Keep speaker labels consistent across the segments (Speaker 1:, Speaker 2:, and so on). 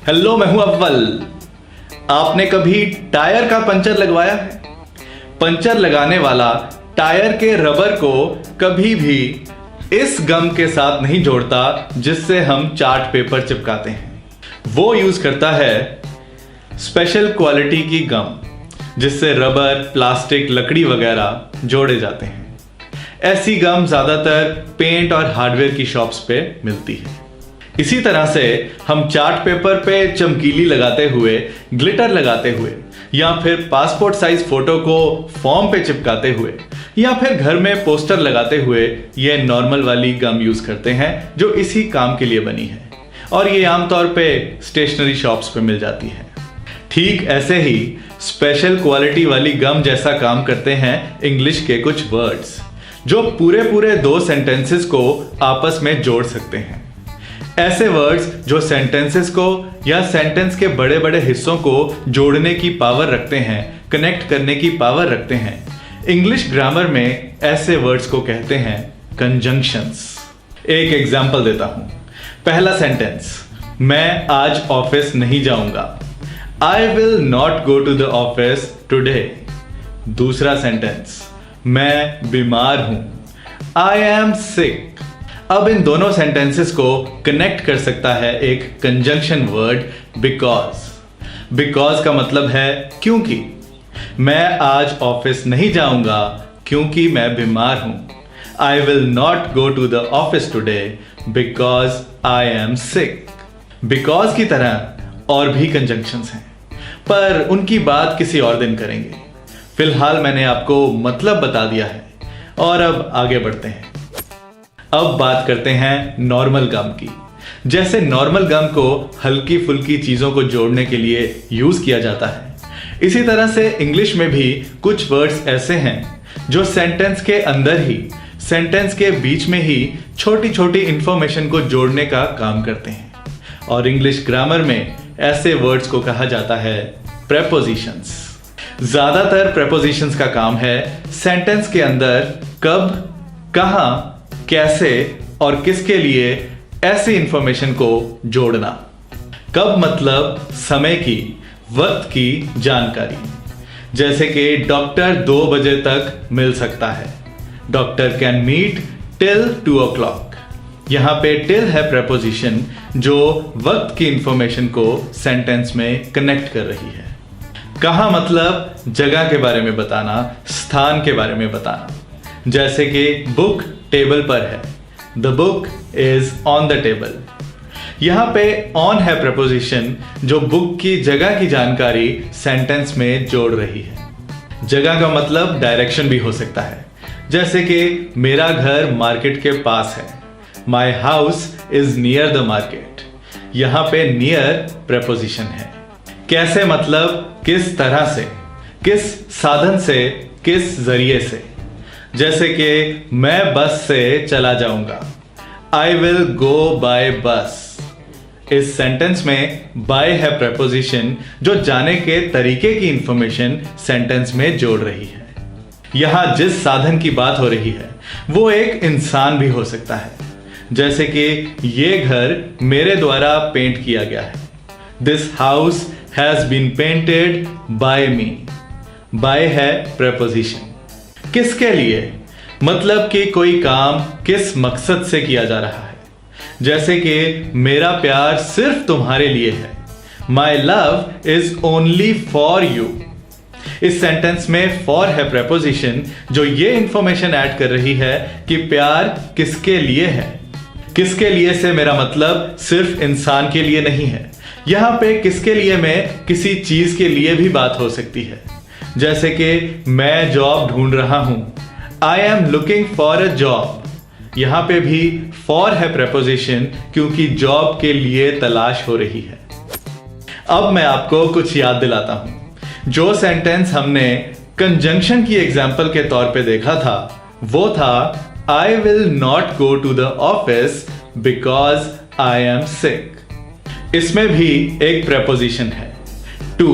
Speaker 1: Hello, मैं हूं अव्वल। आपने कभी टायर का पंचर लगवाया है? पंचर लगाने वाला टायर के रबर को कभी भी इस गम के साथ नहीं जोड़ता जिससे हम चार्ट पेपर चिपकाते हैं। वो यूज करता है स्पेशल क्वालिटी की गम जिससे रबर, प्लास्टिक, लकड़ी वगैरह जोड़े जाते हैं। ऐसी गम ज्यादातर पेंट और हार्डवेयर की शॉप्स पे मिलती है। इसी तरह से हम चार्ट पेपर पे चमकीली लगाते हुए, ग्लिटर लगाते हुए, या फिर पासपोर्ट साइज फोटो को फॉर्म पे चिपकाते हुए, या फिर घर में पोस्टर लगाते हुए ये नॉर्मल वाली गम यूज करते हैं जो इसी काम के लिए बनी है, और ये आमतौर पे स्टेशनरी शॉप्स पे मिल जाती है। ठीक ऐसे ही स्पेशल क्वालिटी वाली गम जैसा काम करते हैं इंग्लिश के कुछ वर्ड्स जो पूरे पूरे 2 सेंटेंसेस को आपस में जोड़ सकते हैं। ऐसे वर्ड्स जो सेंटेंसेस को या सेंटेंस के बड़े बड़े हिस्सों को जोड़ने की पावर रखते हैं, कनेक्ट करने की पावर रखते हैं। इंग्लिश ग्रामर में ऐसे वर्ड्स को कहते हैं कंजंक्शंस। एक एग्जांपल देता हूं। पहला सेंटेंस, मैं आज ऑफिस नहीं जाऊंगा। I will not go to the office today. दूसरा सेंटेंस, मैं बीमार हूं। I am sick. अब इन दोनों सेंटेंसेस को कनेक्ट कर सकता है एक कंजंक्शन वर्ड बिकॉज। बिकॉज का मतलब है क्योंकि। मैं आज ऑफिस नहीं जाऊंगा क्योंकि मैं बीमार हूं। I will not go to the office today because I am sick. Because की तरह और भी कंजंक्शंस हैं, पर उनकी बात किसी और दिन करेंगे। फिलहाल मैंने आपको मतलब बता दिया है और अब आगे बढ़ते हैं। अब बात करते हैं नॉर्मल गम की। जैसे नॉर्मल गम को हल्की फुल्की चीजों को जोड़ने के लिए यूज किया जाता है, इसी तरह से इंग्लिश में भी कुछ वर्ड्स ऐसे हैं जो सेंटेंस के अंदर ही, सेंटेंस के बीच में ही छोटी छोटी इंफॉर्मेशन को जोड़ने का काम करते हैं। और इंग्लिश ग्रामर में ऐसे वर्ड्स को कहा जाता है प्रेपोजिशंस। ज्यादातर प्रेपोजिशंस का काम है सेंटेंस के अंदर कब, कहां, कैसे और किसके लिए ऐसी इंफॉर्मेशन को जोड़ना। कब मतलब समय की, वक्त की जानकारी। जैसे कि डॉक्टर 2 बजे तक मिल सकता है। Doctor can meet till 2 o'clock। यहां पे टिल है प्रेपोजिशन जो वक्त की इंफॉर्मेशन को सेंटेंस में कनेक्ट कर रही है। कहां मतलब जगह के बारे में बताना, स्थान के बारे में बताना। जैसे कि बुक टेबल पर है। The book is on the table. यहां पे ऑन है प्रपोजिशन जो बुक की जगह की जानकारी सेंटेंस में जोड़ रही है। जगह का मतलब डायरेक्शन भी हो सकता है। जैसे कि मेरा घर मार्केट के पास है। My house is near the market. यहां पे नियर प्रपोजिशन है। कैसे मतलब किस तरह से, किस साधन से, किस जरिए से। जैसे कि मैं बस से चला जाऊंगा। आई विल गो बाय बस। इस सेंटेंस में बाय है प्रपोजिशन जो जाने के तरीके की इंफॉर्मेशन सेंटेंस में जोड़ रही है। यहां जिस साधन की बात हो रही है वो एक इंसान भी हो सकता है। जैसे कि ये घर मेरे द्वारा पेंट किया गया है। This house has been painted by me. By है प्रपोजिशन। किसके लिए मतलब कि कोई काम किस मकसद से किया जा रहा है। जैसे कि मेरा प्यार सिर्फ तुम्हारे लिए है। My love is only for you. इस सेंटेंस में फॉर है प्रपोजिशन जो ये इंफॉर्मेशन ऐड कर रही है कि प्यार किसके लिए है। किसके लिए से मेरा मतलब सिर्फ इंसान के लिए नहीं है। यहां पे किसके लिए में किसी चीज के लिए भी बात हो सकती है। जैसे कि मैं जॉब ढूंढ रहा हूं। I am looking for a job. यहां पे भी फॉर है प्रपोजिशन क्योंकि जॉब के लिए तलाश हो रही है। अब मैं आपको कुछ याद दिलाता हूं। जो सेंटेंस हमने कंजंक्शन की एग्जाम्पल के तौर पे देखा था वो था I will not go to the office because I am sick. इसमें भी एक प्रपोजिशन है टू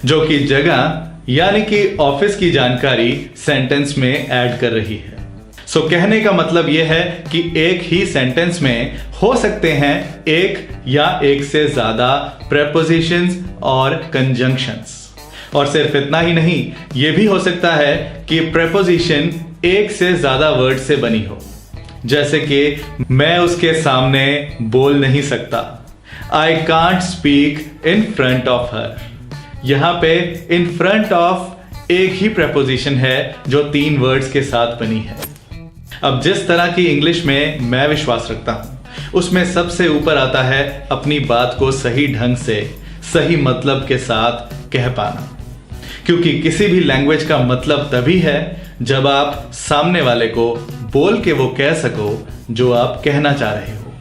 Speaker 1: जो कि जगह यानी कि ऑफिस की जानकारी सेंटेंस में ऐड कर रही है। सो कहने का मतलब यह है कि एक ही सेंटेंस में हो सकते हैं एक या एक से ज्यादा प्रेपोजिशंस और कंजंक्शंस। और सिर्फ इतना ही नहीं, यह भी हो सकता है कि प्रेपोजिशन एक से ज्यादा वर्ड से बनी हो। जैसे कि मैं उसके सामने बोल नहीं सकता, I can't speak in front of her. यहां पे इन फ्रंट ऑफ एक ही प्रेपोजिशन है जो 3 वर्ड्स के साथ बनी है। अब जिस तरह की इंग्लिश में मैं विश्वास रखता हूं, उसमें सबसे ऊपर आता है अपनी बात को सही ढंग से, सही मतलब के साथ कह पाना। क्योंकि किसी भी लैंग्वेज का मतलब तभी है जब आप सामने वाले को बोल के वो कह सको जो आप कहना चाह रहे हो।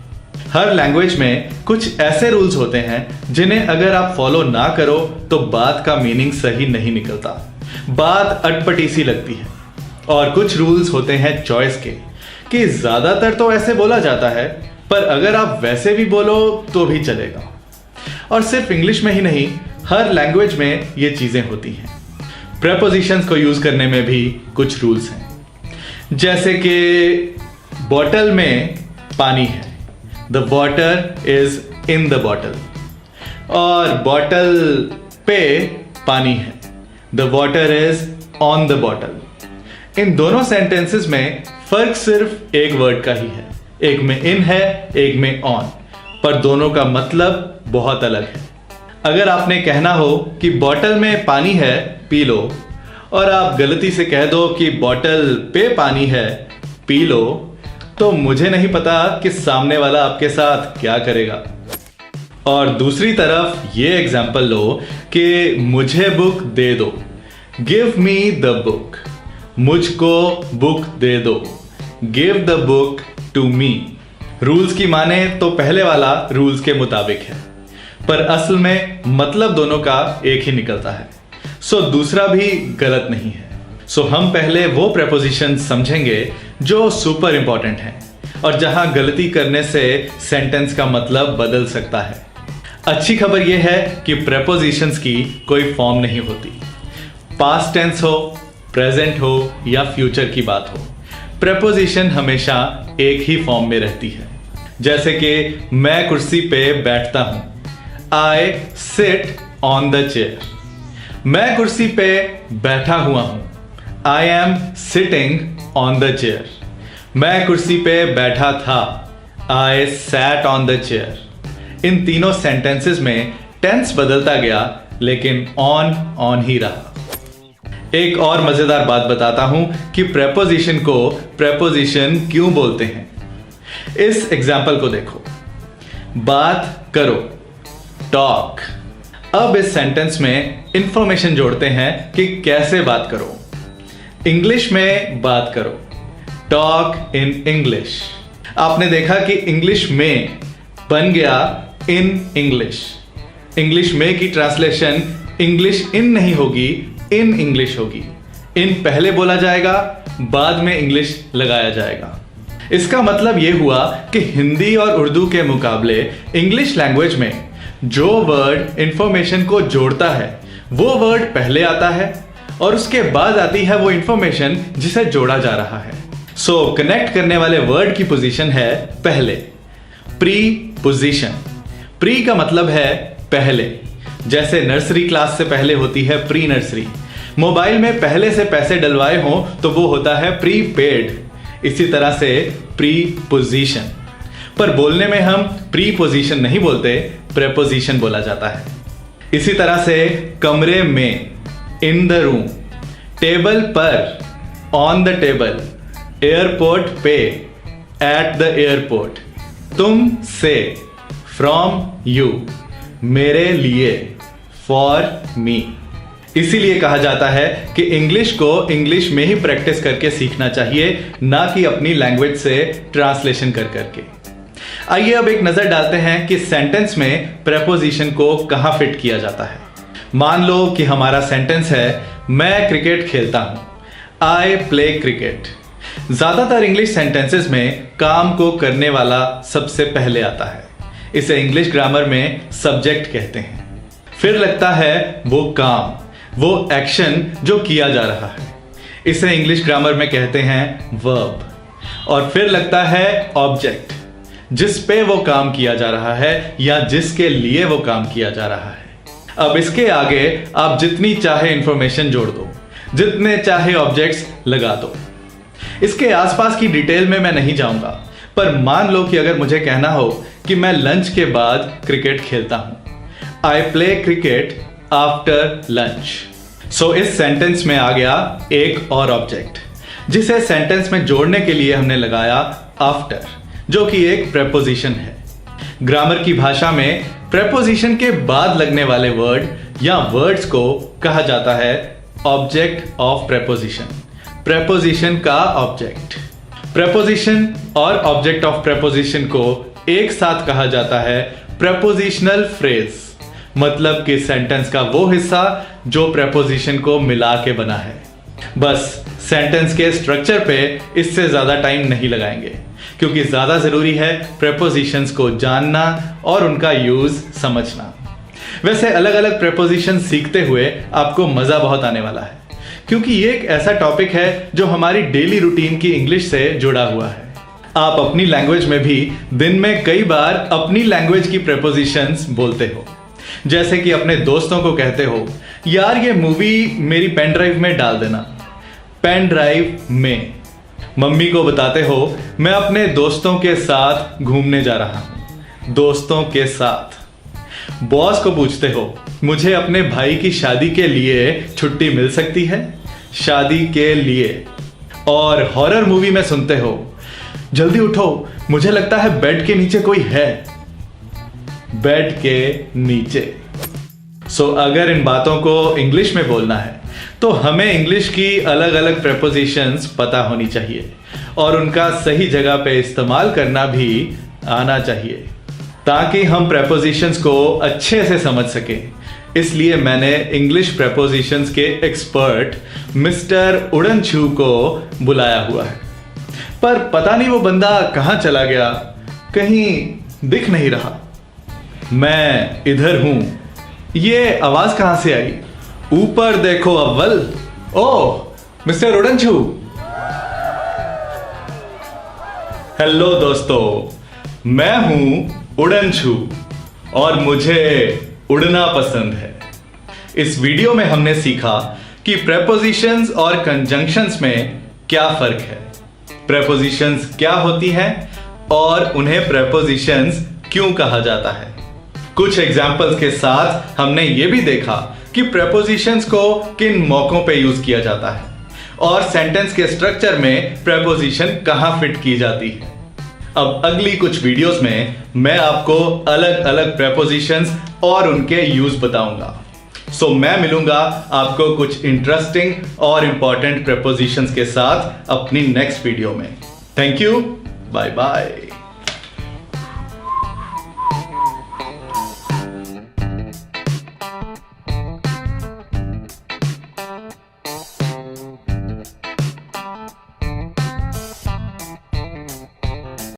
Speaker 1: हर लैंग्वेज में कुछ ऐसे रूल्स होते हैं जिन्हें अगर आप फॉलो ना करो तो बात का मीनिंग सही नहीं निकलता, बात अटपटी सी लगती है। और कुछ रूल्स होते हैं चॉइस के, कि ज्यादातर तो ऐसे बोला जाता है, पर अगर आप वैसे भी बोलो तो भी चलेगा। और सिर्फ इंग्लिश में ही नहीं, हर लैंग्वेज में ये चीजें होती हैं। प्रेपोजिशंस को यूज करने में भी कुछ रूल्स हैं, जैसे कि बॉटल में पानी है, the water is in the bottle. और बॉटल पे पानी है, the water is on the bottle. इन दोनों सेंटेंसेस में फर्क सिर्फ एक वर्ड का ही है, एक में इन है, एक में ऑन, पर दोनों का मतलब बहुत अलग है। अगर आपने कहना हो कि बॉटल में पानी है, पी लो, और आप गलती से कह दो कि बॉटल पे पानी है, पी लो, तो मुझे नहीं पता कि सामने वाला आपके साथ क्या करेगा। और दूसरी तरफ ये एग्जाम्पल लो कि मुझे बुक दे दो, गिव मी द बुक। मुझको बुक दे दो, give the book to me. Rules की माने तो पहले वाला रूल्स के मुताबिक है, पर असल में मतलब दोनों का एक ही निकलता है। सो दूसरा भी गलत नहीं है। सो हम पहले वो प्रेपोजिशन समझेंगे जो सुपर इंपॉर्टेंट हैं और जहां गलती करने से सेंटेंस का मतलब बदल सकता है। अच्छी खबर यह है कि प्रेपोजिशंस की कोई फॉर्म नहीं होती। पास्ट टेंस हो, प्रेजेंट हो या फ्यूचर की बात हो, प्रेपोजिशन हमेशा एक ही फॉर्म में रहती है। जैसे कि मैं कुर्सी पे बैठता हूं, I sit on the chair. मैं कुर्सी पे बैठा हुआ हूं, I am sitting on the chair. मैं कुर्सी पे बैठा था, I sat on the chair. इन तीनों सेंटेंसेस में टेंस बदलता गया, लेकिन ऑन ही रहा। एक और मजेदार बात बताता हूं कि प्रेपोजिशन को प्रेपोजिशन क्यों बोलते हैं। इस एग्जाम्पल को देखो, बात करो, टॉक। अब इस सेंटेंस में इंफॉर्मेशन जोड़ते हैं कि कैसे बात करो। इंग्लिश में बात करो, टॉक इन इंग्लिश। आपने देखा कि इंग्लिश में बन गया इन इंग्लिश। इंग्लिश में की ट्रांसलेशन इंग्लिश इन नहीं होगी, इन इंग्लिश होगी। इन पहले बोला जाएगा, बाद में इंग्लिश लगाया जाएगा। इसका मतलब यह हुआ कि हिंदी और उर्दू के मुकाबले इंग्लिश लैंग्वेज में जो वर्ड इंफॉर्मेशन को जोड़ता है वो वर्ड पहले आता है और उसके बाद आती है वो इंफॉर्मेशन जिसे जोड़ा जा रहा है। सो कनेक्ट करने वाले वर्ड की पोजीशन है पहले, प्री पोजीशन। प्री का मतलब है पहले, जैसे नर्सरी क्लास से पहले होती है प्री नर्सरी। मोबाइल में पहले से पैसे डलवाए हों तो वो होता है प्री पेड। इसी तरह से प्री पोजीशन, पर बोलने में हम प्री पोजीशन नहीं बोलते, प्रेपोजिशन बोला जाता है। इसी तरह से कमरे में, इन द रूम, टेबल पर, ऑन द टेबल, एयरपोर्ट पे, एट द एयरपोर्ट, तुम से, फ्रॉम यू, मेरे लिए, फॉर मी। इसीलिए कहा जाता है कि इंग्लिश को इंग्लिश में ही प्रैक्टिस करके सीखना चाहिए, ना कि अपनी लैंग्वेज से ट्रांसलेशन कर करके। आइए अब एक नजर डालते हैं कि सेंटेंस में प्रेपोजिशन को कहां फिट किया जाता है। मान लो कि हमारा सेंटेंस है, मैं क्रिकेट खेलता हूं, आई प्ले क्रिकेट। ज्यादातर इंग्लिश सेंटेंसेस में काम को करने वाला सबसे पहले आता है। इसे इंग्लिश ग्रामर में सब्जेक्ट कहते हैं। फिर लगता है वो काम, वो एक्शन जो किया जा रहा है। इसे इंग्लिश ग्रामर में कहते हैं वर्ब। और फिर लगता है ऑब्जेक्ट, जिस पे वो काम किया जा रहा है या जिसके लिए वो काम किया जा रहा है। अब इसके आगे आप जितनी चाहे इंफॉर्मेशन जोड़ दो, जितने चाहे ऑब्जेक्ट्स लगा दो। इसके आसपास की डिटेल में मैं नहीं जाऊंगा, पर मान लो कि अगर मुझे कहना हो कि मैं लंच के बाद क्रिकेट खेलता हूं, I play cricket after lunch. So इस सेंटेंस में आ गया एक और ऑब्जेक्ट, जिसे सेंटेंस में जोड़ने के लिए हमने लगाया आफ्टर, जो कि एक प्रेपोजिशन है। ग्रामर की भाषा में प्रेपोजिशन के बाद लगने वाले वर्ड या वर्ड्स को कहा जाता है ऑब्जेक्ट ऑफ प्रेपोजिशन, प्रेपोजिशन का ऑब्जेक्ट। प्रेपोजिशन और ऑब्जेक्ट ऑफ प्रेपोजिशन को एक साथ कहा जाता है प्रेपोजिशनल फ्रेज, मतलब कि सेंटेंस का वो हिस्सा जो प्रेपोजिशन को मिला के बना है। बस सेंटेंस के स्ट्रक्चर पे इससे ज्यादा टाइम नहीं लगाएंगे, क्योंकि ज्यादा जरूरी है प्रेपोजिशंस को जानना और उनका यूज समझना। वैसे अलग अलग प्रेपोजिशन सीखते हुए आपको मजा बहुत आने वाला है, क्योंकि ये एक ऐसा टॉपिक है जो हमारी डेली रूटीन की इंग्लिश से जुड़ा हुआ है। आप अपनी लैंग्वेज में भी दिन में कई बार अपनी लैंग्वेज की प्रेपोजिशंस बोलते हो, जैसे कि अपने दोस्तों को कहते हो, यार ये मूवी मेरी पेन ड्राइव में डाल देना, पेन ड्राइव में। मम्मी को बताते हो, मैं अपने दोस्तों के साथ घूमने जा रहा हूं, दोस्तों के साथ। बॉस को पूछते हो, मुझे अपने भाई की शादी के लिए छुट्टी मिल सकती है, शादी के लिए। और हॉरर मूवी में सुनते हो, जल्दी उठो, मुझे लगता है बेड के नीचे कोई है, बेड के नीचे। सो अगर इन बातों को इंग्लिश में बोलना है तो हमें इंग्लिश की अलग अलग प्रेपोजिशंस पता होनी चाहिए और उनका सही जगह पे इस्तेमाल करना भी आना चाहिए, ताकि हम प्रेपोजिशंस को अच्छे से समझ सकें। इसलिए मैंने इंग्लिश प्रेपोजिशंस के एक्सपर्ट मिस्टर उड़नछू को बुलाया हुआ है, पर पता नहीं वो बंदा कहां चला गया, कहीं दिख नहीं रहा। मैं इधर हूं, ये आवाज कहां से आई? ऊपर देखो अव्वल। ओह मिस्टर उड़नछू। हेलो दोस्तों, मैं हूं उड़नछू और मुझे उड़ना पसंद है। इस वीडियो में हमने सीखा कि प्रेपोजिशंस और कंजंक्शंस में क्या फर्क है, प्रेपोजिशंस क्या होती हैं और उन्हें प्रेपोजिशंस क्यों कहा जाता है। कुछ एग्जाम्पल्स के साथ हमने यह भी देखा कि प्रेपोजिशंस को किन मौकों पे यूज किया जाता है और सेंटेंस के स्ट्रक्चर में प्रेपोजिशन कहां फिट की जाती है। अब अगली कुछ वीडियोस में मैं आपको अलग अलग प्रेपोजिशंस और उनके यूज बताऊंगा। सो मैं मिलूंगा आपको कुछ इंटरेस्टिंग और इंपॉर्टेंट प्रेपोजिशंस के साथ अपनी नेक्स्ट वीडियो में। Thank you, bye bye.